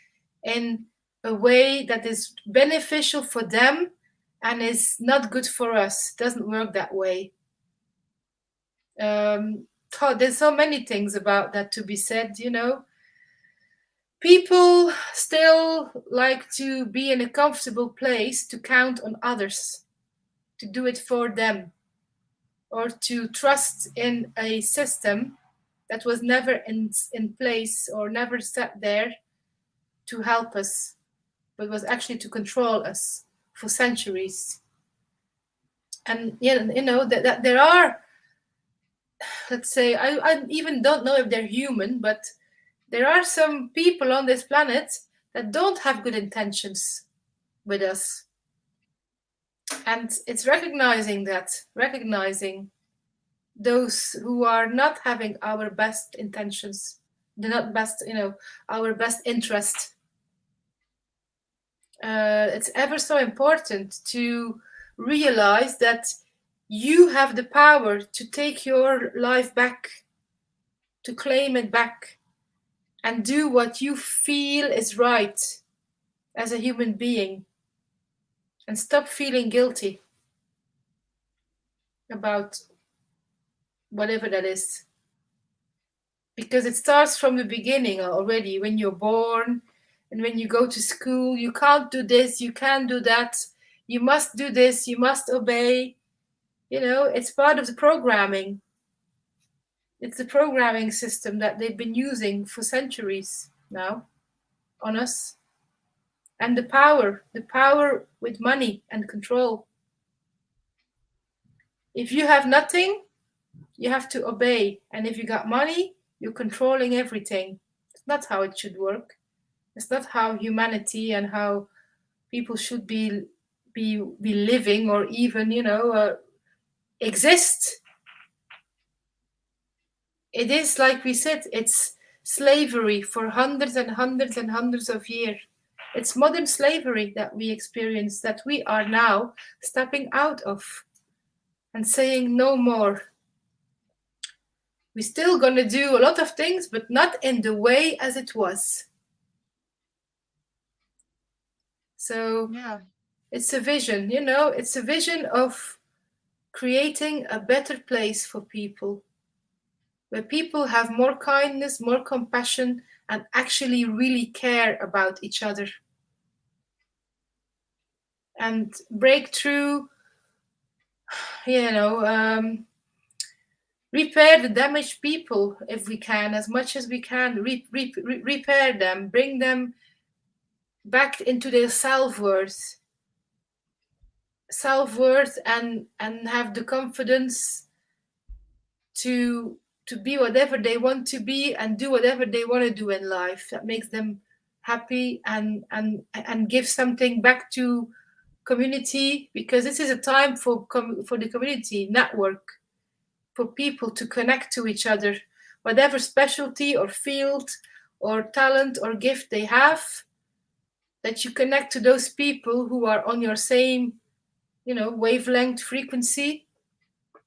in a way that is beneficial for them and is not good for us. It doesn't work that way. There's so many things about that to be said, People still like to be in a comfortable place to count on others, to do it for them, or to trust in a system that was never in place or never set there to help us, but was actually to control us for centuries. And that there are, let's say, I even don't know if they're human, but there are some people on this planet that don't have good intentions with us. And it's recognizing those who are not having our best intentions, they're not best, our best interest. It's ever so important to realize that you have the power to take your life back, to claim it back, and do what you feel is right as a human being, and stop feeling guilty about whatever that is. Because it starts from the beginning already, when you're born and when you go to school. You can't do this, you can't do that, you must do this, you must obey. It's part of the programming. It's the programming system that they've been using for centuries now on us. And the power with money and control. If you have nothing, you have to obey. And if you got money, you're controlling everything. It's not how it should work. It's not how humanity and how people should be living, or even, exist. It is, like we said, it's slavery for hundreds and hundreds and hundreds of years. It's modern slavery that we experience, that we are now stepping out of and saying no more. We're still going to do a lot of things, but not in the way as it was. So Yeah. It's a vision, it's a vision of creating a better place for people, where people have more kindness, more compassion, and actually really care about each other. And break through, repair the damaged people if we can, as much as we can, repair them, bring them back into their self-worth, and have the confidence to be whatever they want to be and do whatever they want to do in life that makes them happy, and give something back to community, because this is a time for the community network, for people to connect to each other, whatever specialty or field or talent or gift they have, that you connect to those people who are on your same, wavelength, frequency,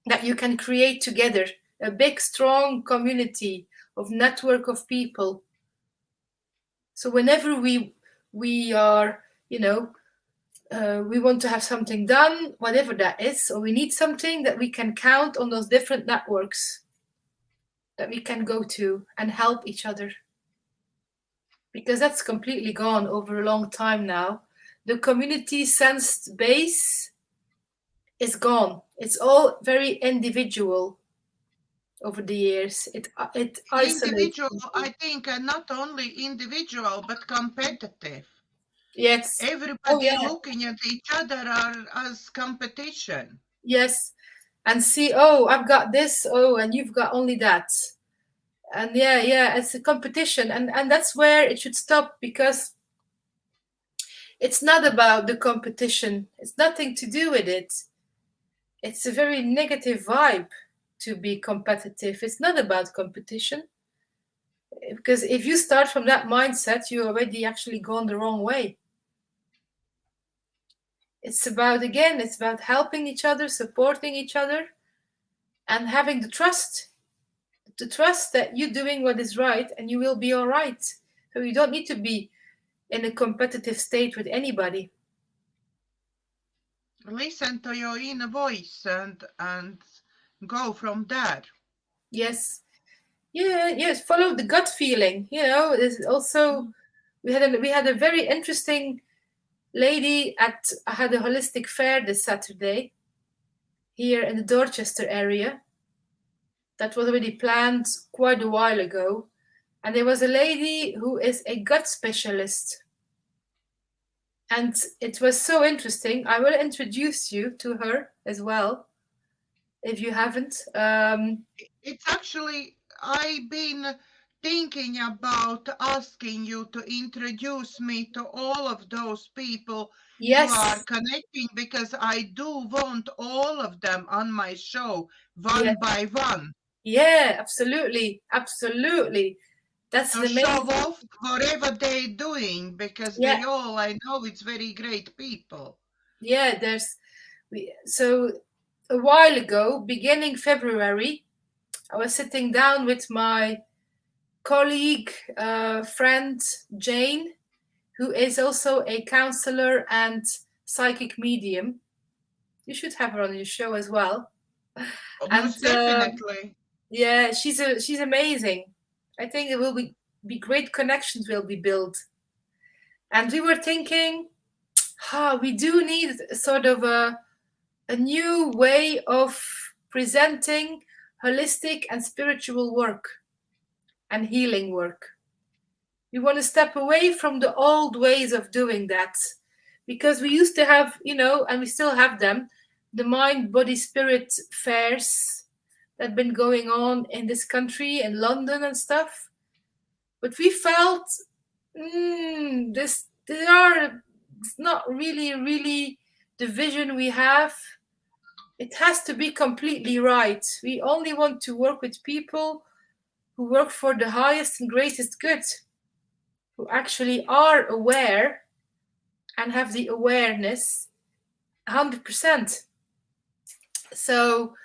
that you can create together a big, strong community of network of people. So whenever we are, we want to have something done, whatever that is, or we need something, that we can count on those different networks that we can go to and help each other. Because that's completely gone over a long time now. The community sensed base is gone. It's all very individual over the years. It isolates individual, people. I think, not only individual but competitive. Yes. Everybody looking at each other as competition. Yes. And see, I've got this, and you've got only that. And it's a competition. And that's where it should stop, because it's not about the competition. It's nothing to do with it. It's a very negative vibe to be competitive. It's not about competition. Because if you start from that mindset, you already actually gone the wrong way. It's about helping each other, supporting each other, and having the trust that you're doing what is right and you will be all right. So you don't need to be in a competitive state with anybody. Listen to your inner voice and go from there. Yes. Yes, follow the gut feeling. There's also we had a very interesting lady I had a holistic fair this Saturday here in the Dorchester area. that was already planned quite a while ago. And there was a lady who is a gut specialist. And it was so interesting. I will introduce you to her as well, if you haven't. It's actually, I've been thinking about asking you to introduce me to all of those people you are Yes, connecting, because I do want all of them on my show yeah, one by one yeah, absolutely, absolutely. That's to the show main thing. off whatever they're doing, because Yeah, they all, I know it's very great people. yeah. So a while ago, beginning February, I was sitting down with my colleague, friend Jane, who is also a counselor and psychic medium. You should have her on your show as well. And Most definitely. yeah, she's amazing. I think it will be great connections will be built. And we were thinking, we do need sort of a new way of presenting holistic and spiritual work and healing work. We want to step away from the old ways of doing that, because we used to have, and we still have them, the mind, body, spirit fairs that have been going on in this country, in London and stuff. But we felt they are it's not really the vision we have. It has to be completely right. We only want to work with people who work for the highest and greatest good, who actually are aware and have the awareness 100%. So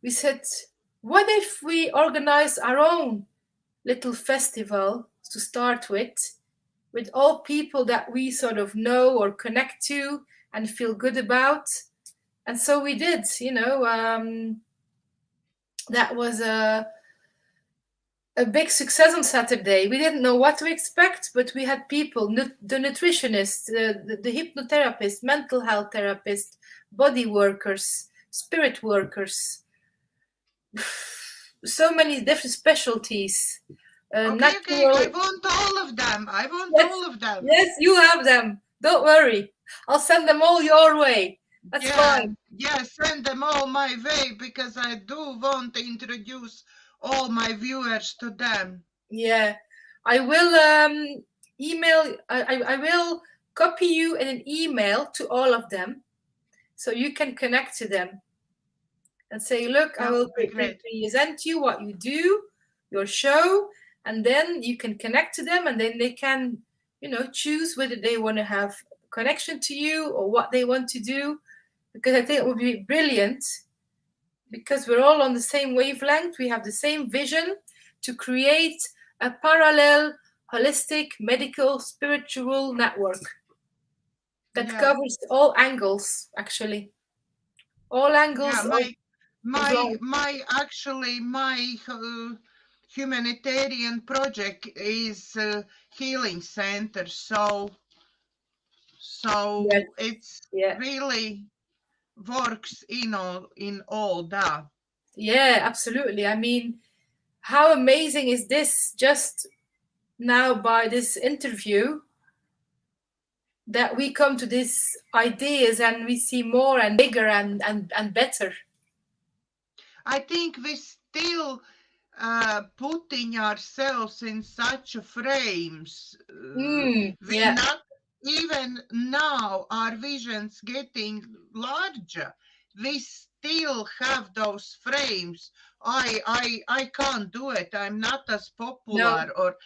we said, what if we organize our own little festival to start with all people that we sort of know or connect to and feel good about? And so we did, that was a big success on Saturday. We didn't know what to expect, but we had people, the nutritionist, the hypnotherapist, mental health therapist, body workers, spirit workers, so many different specialties, Okay, I natural. want all of them. I want Yes, all of them. yes, you have them. Don't worry. I'll send them all your way. That's Yeah, fine. yeah, send them all my way, because I do want to introduce all my viewers to them. Yeah, I will email. I will copy you in an email to all of them, so you can connect to them and say, "Look, I That will would be great. present you what you do, your show, and then you can connect to them, and then they can, choose whether they want to have connection to you or what they want to do, because I think it would be brilliant." Because we're all on the same wavelength, we have the same vision to create a parallel, holistic, medical, spiritual network that Yeah, covers all angles, actually. All yeah. angles of life. Actually, my humanitarian project is healing center. Yes, So it's yeah. really works in all that. Yeah, absolutely. I mean, how amazing is this just now by this interview that we come to these ideas and we see more and bigger and better. I think we still putting ourselves in such frames. We Yeah, not even now our visions getting larger. We still have those frames. I can't do it. I'm not as no. popular. Or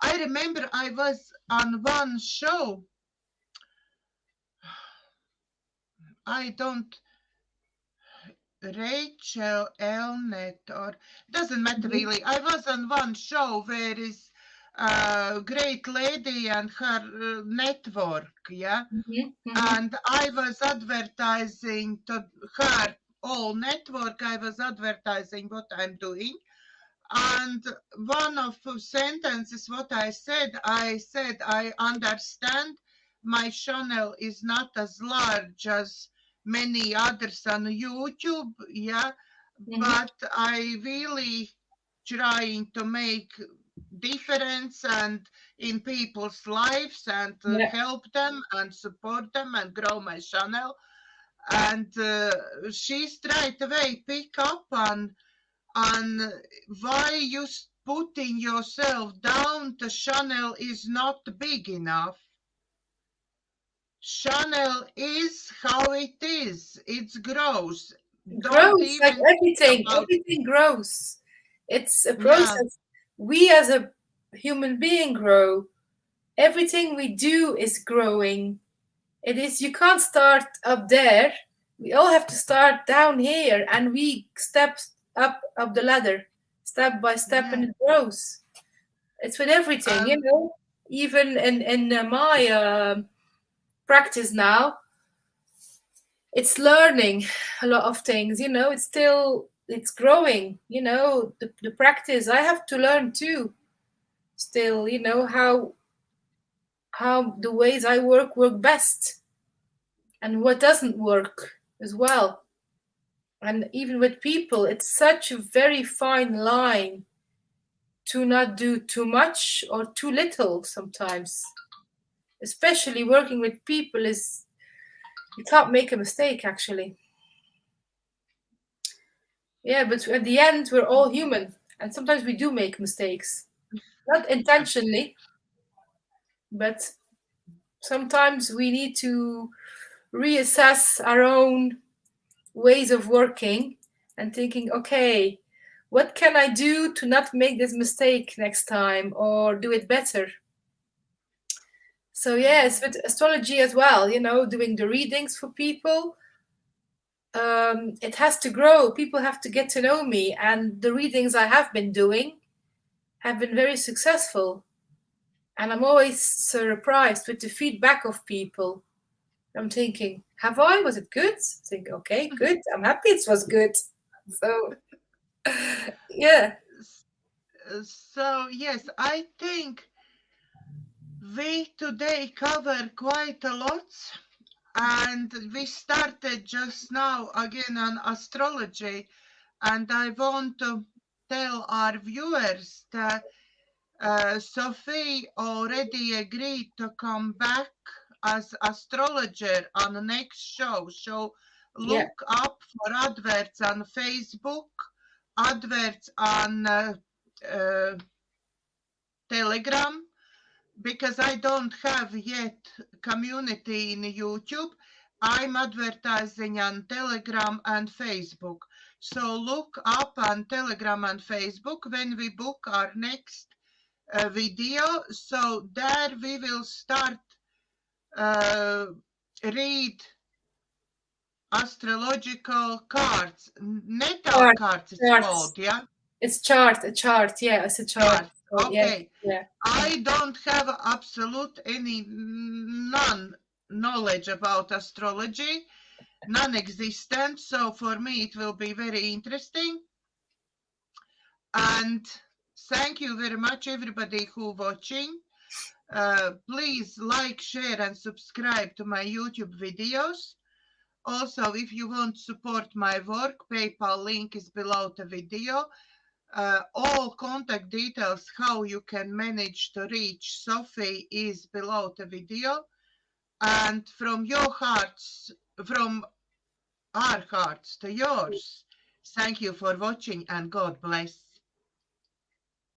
I remember I was on one show. I don't Rachel Elnet, or doesn't matter Mhm, really. I was on one show where is a great lady and her network, yeah, mhm, mhm. and I was advertising to her all network. I was advertising what I'm doing, and one of the sentences what I said I understand my channel is not as large as many others on YouTube, yeah, but I really trying to make difference and in people's lives and Yeah. help them and support them and grow my channel. And she straight away pick up on why you putting yourself down. The channel is not big enough. Channel is how it is. It grows. Don't Grows like even think everything. about. Everything grows. It's a Yeah, process. We as a human being grow. Everything we do is growing. It is, you can't start up there. We all have to start down here, and we step up the ladder, step by step, yeah. and it grows. It's with everything, Um, Even in my practice now, it's learning a lot of things. It's growing. The practice I have to learn too. Still, how the ways I work best, and what doesn't work as well. And even with people, it's such a very fine line to not do too much or too little sometimes. Especially working with people is, you can't make a mistake actually. Yeah, but at the end we're all human, and sometimes we do make mistakes. Not intentionally, but sometimes we need to reassess our own ways of working and thinking, okay, what can I do to not make this mistake next time or do it better? So, yes, with astrology as well, doing the readings for people, it has to grow. People have to get to know me, and the readings I have been doing have been very successful. And I'm always surprised with the feedback of people. I'm thinking, have I? Was it good? I think, okay, good. I'm happy it was good. So, yeah. so yes, I think we today cover quite a lot, and we started just now again on astrology, and I want to tell our viewers that Sofie already agreed to come back as astrologer on the next show. So Yeah. look up for adverts on Facebook, adverts on Telegram, because I don't have yet community in YouTube. I'm advertising on Telegram and Facebook. So look up on Telegram and Facebook when we book our next video. So there we will start read astrological cards, natal Chart, cards it's charts. called, yeah? It's a chart. Yeah, it's a chart. Cards, Oh, yeah, okay. yeah. I don't have absolute none knowledge about astrology, non-existent. So for me, it will be very interesting. And thank you very much, everybody who watching. Please like, share, and subscribe to my YouTube videos. Also, if you want to support my work, PayPal link is below the video. All contact details, how you can manage to reach Sofie, is below the video. And from your hearts, from our hearts to yours, thank you for watching, and God bless.